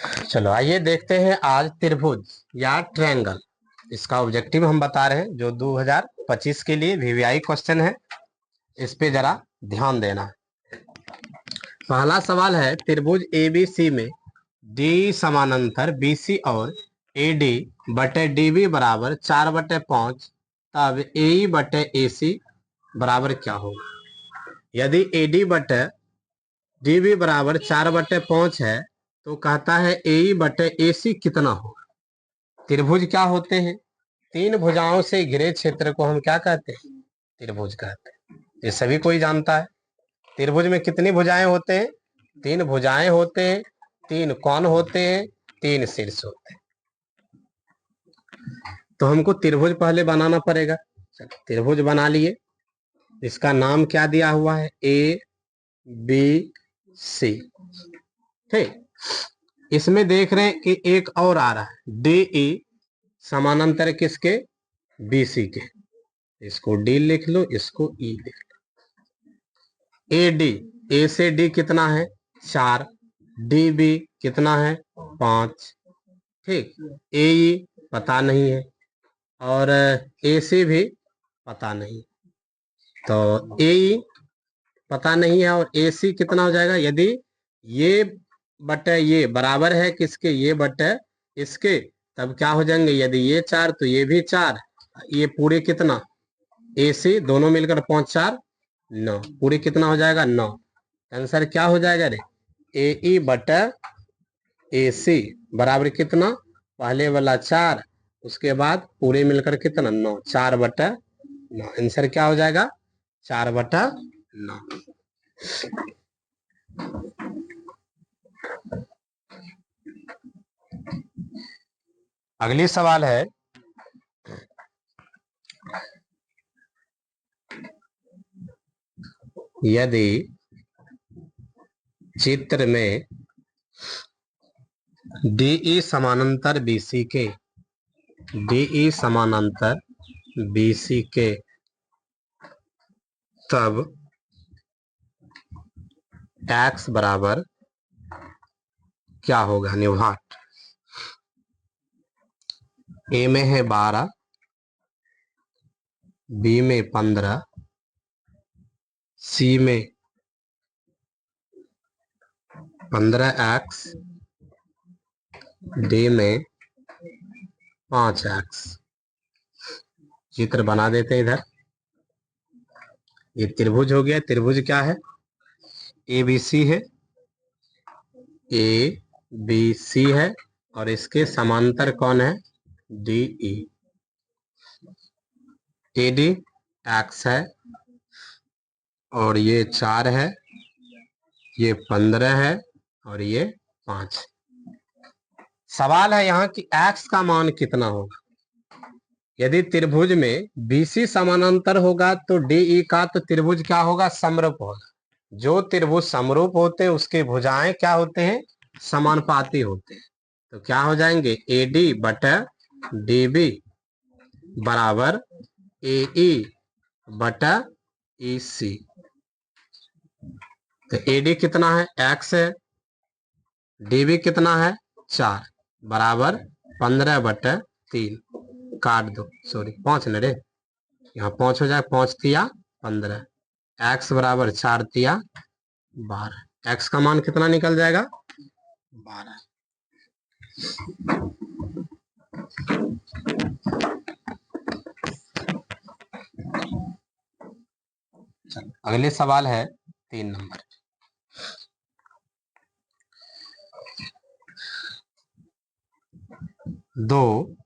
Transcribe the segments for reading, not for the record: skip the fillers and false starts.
चलो आइए देखते हैं आज त्रिभुज या ट्रायंगल। इसका ऑब्जेक्टिव हम बता रहे हैं जो 2025 के लिए वीवीआई क्वेश्चन है। इस पे जरा ध्यान देना। पहला सवाल है त्रिभुज एबीसी में डी समानांतर बीसी और एडी बटे डीबी बराबर 4/5, तब एई बटे एसी बराबर क्या होगा। यदि एडी बटे डीबी बराबर 4/5 है तो कहता है एई बटे एसी कितना होगा। त्रिभुज क्या होते हैं? तीन भुजाओं से घिरे क्षेत्र को हम क्या कहते हैं? त्रिभुज कहते हैं। ये सभी कोई जानता है। त्रिभुज में कितनी भुजाएं होते हैं? तीन भुजाएं होते हैं, तीन कोण होते हैं, तीन शीर्ष होते हैं। तो हमको त्रिभुज पहले बनाना पड़ेगा। त्रिभुज बना लिए। इसका नाम क्या दिया हुआ है? A B C. ठीक। इसमें देख रहे हैं कि एक और आ रहा है डी ई समानांतर किसके? बीसी के। इसको डी लिख लो, इसको ई लिख लो। ए डी, ए से डी कितना है? 4। डी बी कितना है? 5। ठीक। ए ई पता नहीं है और ए सी भी पता नहीं। तो ए ई पता नहीं है और ए सी कितना हो जाएगा? यदि ये बटे ये बराबर है किसके? ये बटे इसके, तब क्या हो जाएंगे? यदि ये 4 तो ये भी 4। ये पूरे कितना? ए सी दोनों मिलकर 5 4 9, पूरे कितना हो जाएगा? 9। आंसर क्या हो जाएगा रे? ए ई बटे ए सी बराबर कितना? पहले वाला 4, उसके बाद पूरे मिलकर कितना? 9। 4/9। आंसर क्या हो जाएगा? 4/9। अगली सवाल है यदि चित्र में डीई समानांतर बीसी के, डीई समानांतर बीसी के, तब एक्स बराबर क्या होगा? निभाट। ए में है 12, बी में 15, सी में 15x, डी में 5x। चित्र बना देते हैं इधर। ये त्रिभुज हो गया। त्रिभुज क्या है? ए बी सी है, ए बी सी है और इसके समांतर कौन है? D E. A D x है और ये 4 है, ये 15 है और ये 5। सवाल है यहाँ कि एक्स का मान कितना होगा। यदि त्रिभुज में बीसी समानांतर होगा तो डीई का तो त्रिभुज क्या होगा? समरूप होगा। जो त्रिभुज समरूप होते हैं उसके भुजाएं क्या होते हैं? समानुपाती होते हैं। तो क्या हो जाएंगे? ए डी बटा डी बी बराबर ए ई बटा ई सी। तो ए डी कितना है? एक्स है। डी बी कितना है? 4 बराबर 15/3। काट दो, सॉरी 5 न रे, यहाँ 5 हो जाए। 5 तिया 15, एक्स बराबर 4 तिया 12। एक्स का मान कितना निकल जाएगा? 12। अगले सवाल है 3 नंबर। दो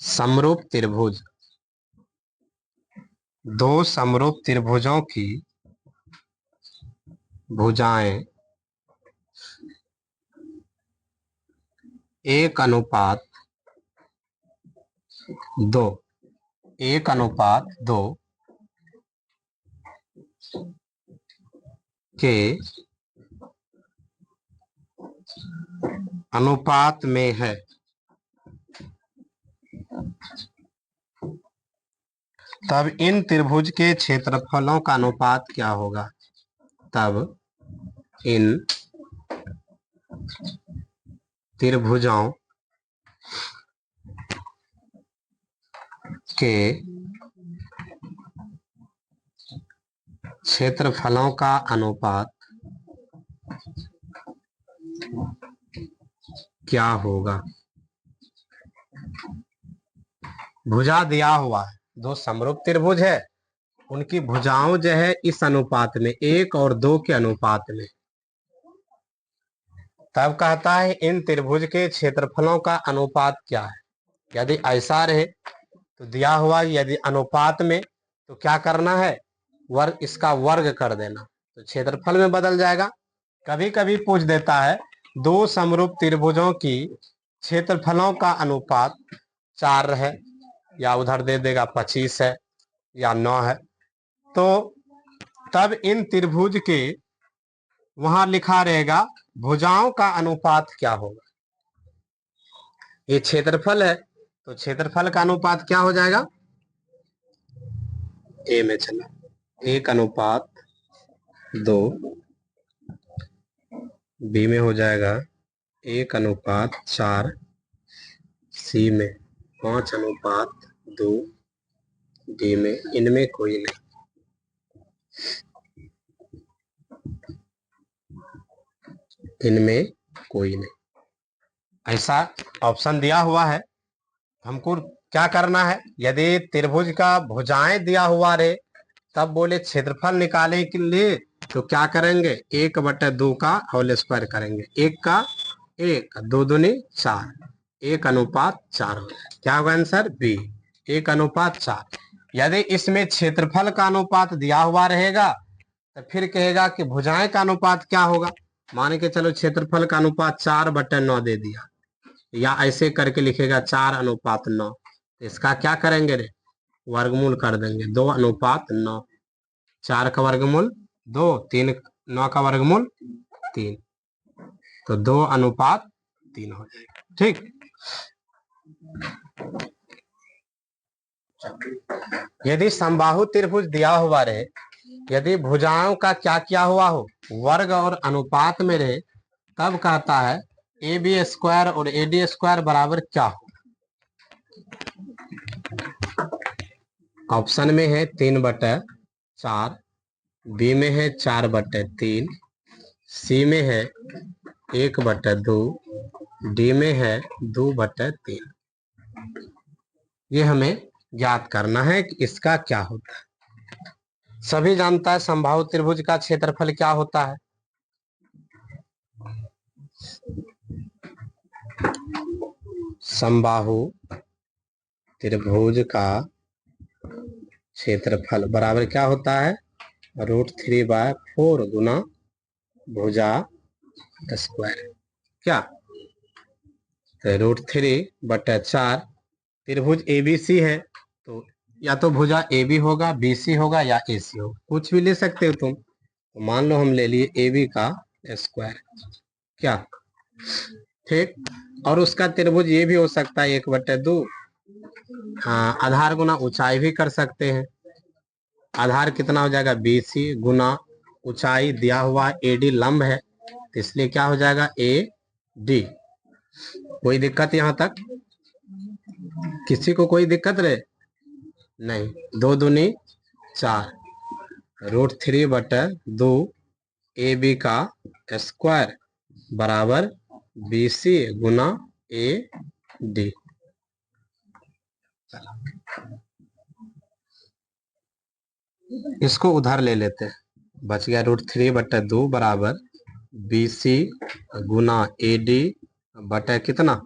समरूप त्रिभुज, दो समरूप त्रिभुजों की भुजाएं 1:2, 1:2 के अनुपात में है। तब इन त्रिभुज के क्षेत्रफलों का अनुपात क्या होगा? तब इन त्रिभुजों के क्षेत्रफलों का अनुपात क्या होगा। भुजा दिया हुआ है, दो समरूप त्रिभुज है, उनकी भुजाओं जो है इस अनुपात में 1 और 2 के अनुपात में। तब कहता है इन त्रिभुज के क्षेत्रफलों का अनुपात क्या है। यदि ऐसा रहे तो दिया हुआ यदि अनुपात में तो क्या करना है, वर्ग, इसका वर्ग कर देना तो क्षेत्रफल में बदल जाएगा। कभी कभी पूछ देता है दो समरूप त्रिभुजों की क्षेत्रफलों का अनुपात 4 है, या उधर दे देगा 25 है या 9 है, तो तब इन त्रिभुज के वहां लिखा रहेगा भुजाओं का अनुपात क्या होगा। ये क्षेत्रफल है तो क्षेत्रफल का अनुपात क्या हो जाएगा, ए में चला 1:2, बी में हो जाएगा 1:4, सी में 5:2, डी में इनमें कोई नहीं। इनमें कोई नहीं, ऐसा ऑप्शन दिया हुआ है। हमको क्या करना है, यदि त्रिभुज का भुजाएं दिया हुआ रहे तब बोले क्षेत्रफल निकालने के लिए तो क्या करेंगे, 1/2 का होल स्क्वायर करेंगे, 1 का 1, 2 दूनी 4, 1:4 हो जाए। क्या होगा आंसर बी, 1:4। यदि इसमें क्षेत्रफल का अनुपात दिया हुआ रहेगा तो फिर कहेगा कि भुजाएं का अनुपात क्या होगा। मान के चलो क्षेत्रफल का अनुपात 4/9 दे दिया, या ऐसे करके लिखेगा 4:9। इसका क्या करेंगे रे, वर्गमूल कर देंगे, 2:9। 4 का वर्गमूल 2, 3, 9 का वर्गमूल 3, तो 2:3 हो जाएगा। ठीक, यदि समबाहु त्रिभुज दिया हुआ रहे, यदि भुजाओं का क्या क्या हुआ हो, वर्ग और अनुपात में रहे, तब कहता है AB² और AD² बराबर क्या हो। ऑप्शन में है 3/4, बी में है 4/3, सी में है 1/2, डी में है 2/3। ये हमें ज्ञात करना है कि इसका क्या होता है। सभी जानता है समबाहु त्रिभुज का क्षेत्रफल क्या होता है। समबाहु त्रिभुज का क्षेत्रफल बराबर क्या होता है, √3/4 गुना भुजा स्क्वायर। क्या, √3/4, त्रिभुज ABC है तो या तो भुजा AB होगा, BC होगा या AC होगा, कुछ भी ले सकते हो तुम। तो मान लो हम ले लिए AB का स्क्वायर, क्या, ठीक। और उसका त्रिभुज ये भी हो सकता है 1/2। हाँ, आधार गुना ऊंचाई भी कर सकते हैं। आधार कितना हो जाएगा, BC गुना ऊंचाई दिया हुआ AD लंब है, तो इसलिए क्या हो जाएगा AD। कोई दिक्कत यहाँ तक, किसी को कोई दिक्कत रहे नहीं। 2 दूनी 4, √3/2 AB का स्क्वायर बराबर BC गुना AD। इसको उधर ले लेते हैं, बच गया √3/2 बराबर BC गुना AD बटा कितना,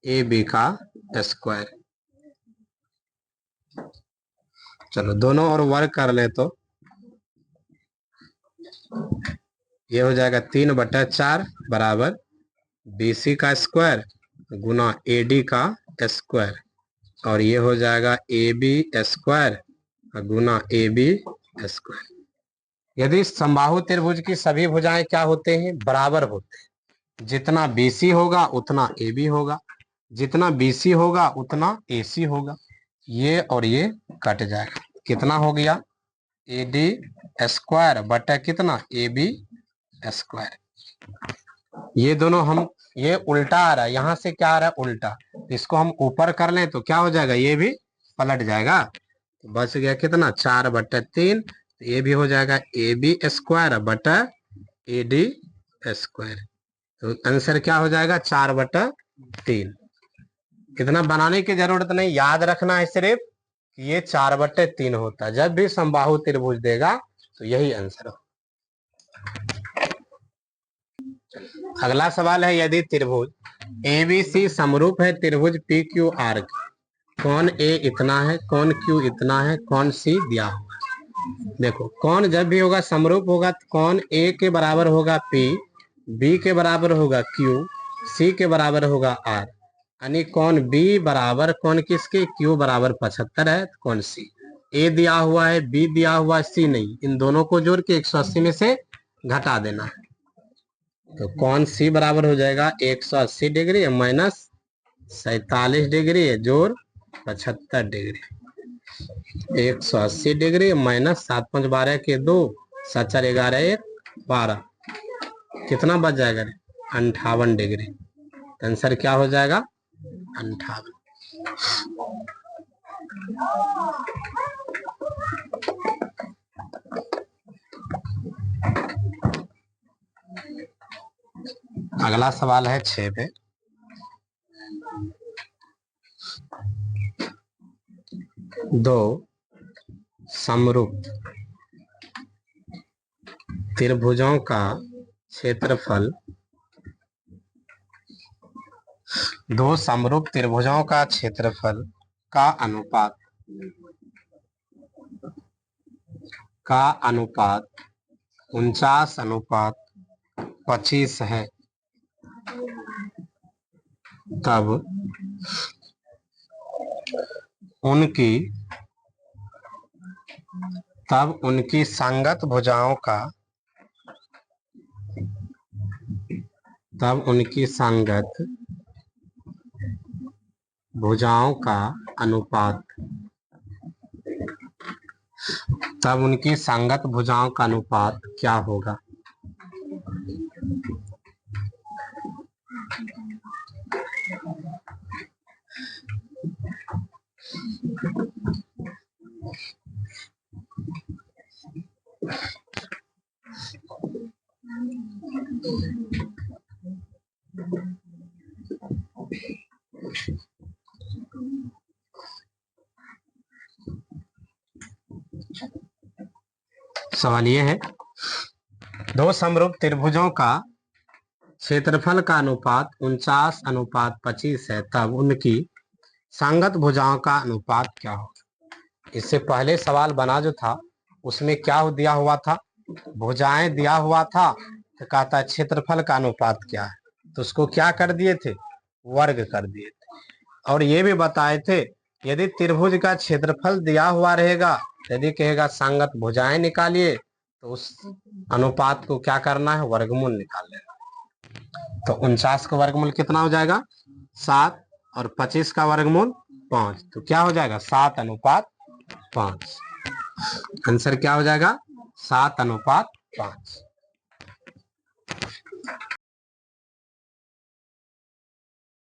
AB का स्क्वायर। चलो दोनों और वर्ग कर ले तो ये हो जाएगा 3/4 बराबर BC का स्क्वायर गुना AD का स्क्वायर, और ये हो जाएगा AB स्क्वायर गुना AB स्क्वायर। यदि समबाहु त्रिभुज की सभी भुजाएं क्या होते हैं, बराबर होते हैं, जितना BC होगा उतना AB होगा, जितना BC होगा उतना AC होगा, ये और ये कट जाएगा, कितना हो गया AD स्क्वायर बटा कितना AB स्क्वायर। ये दोनों हम ये उल्टा आ रहा है, यहाँ से क्या आ रहा है उल्टा, इसको हम ऊपर कर लें तो क्या हो जाएगा, ये भी पलट जाएगा। तो बच गया कितना, 4/3। तो ये भी हो जाएगा AB² बटा AD स्क्वायर। तो आंसर क्या हो जाएगा, 4/3। इतना बनाने की जरूरत नहीं, याद रखना है सिर्फ कि ये 4/3 होता है। जब भी समबाहु त्रिभुज देगा तो यही आंसर हो। अगला सवाल है, यदि त्रिभुज ABC समरूप है त्रिभुज PQR, कौन A इतना है, कौन Q इतना है, कौन C दिया हुआ है। देखो कौन जब भी होगा समरूप होगा तो कौन A के बराबर होगा P, B के बराबर होगा Q, C के बराबर होगा R, यानी कौन B बराबर कौन किसके, Q बराबर 75 है तो कौन C। A दिया हुआ है, B दिया हुआ है, C नहीं, इन दोनों को जोड़ के 180 में से घटा देना है। तो कौन C बराबर हो जाएगा 180 डिग्री माइनस 47 डिग्री जोड़ 75 डिग्री। 180 डिग्री माइनस 7 5 12 के 2, 7 4 11 1 12, कितना बच जाएगा, 58 डिग्री। आंसर क्या हो जाएगा, 58। अगला सवाल है 6 पे, दो समरूप त्रिभुजों का क्षेत्रफल, दो समरूप त्रिभुजों का क्षेत्रफल का अनुपात 49/25 है, तब उनकी संगत भुजाओं का अनुपात क्या होगा। सवाल ये है, दो समरूप त्रिभुजों का क्षेत्रफल का अनुपात 49/25 है, तब उनकी संगत भुजाओं का अनुपात क्या होगा। इससे पहले सवाल बना जो था उसमें क्या दिया हुआ था, भुजाएं दिया हुआ था, तो कहता है क्षेत्रफल का अनुपात क्या है, तो उसको क्या कर दिए थे, वर्ग कर दिए थे। और ये भी बताए थे यदि त्रिभुज का क्षेत्रफल दिया हुआ रहेगा, यदि कहेगा संगत भुजाएं निकालिए, तो उस अनुपात को क्या करना है, वर्गमूल निकाल लेना। तो 49 का वर्गमूल कितना हो जाएगा, 7, और 25 का वर्गमूल 5, तो क्या हो जाएगा 7/5। आंसर क्या हो जाएगा, 7/5।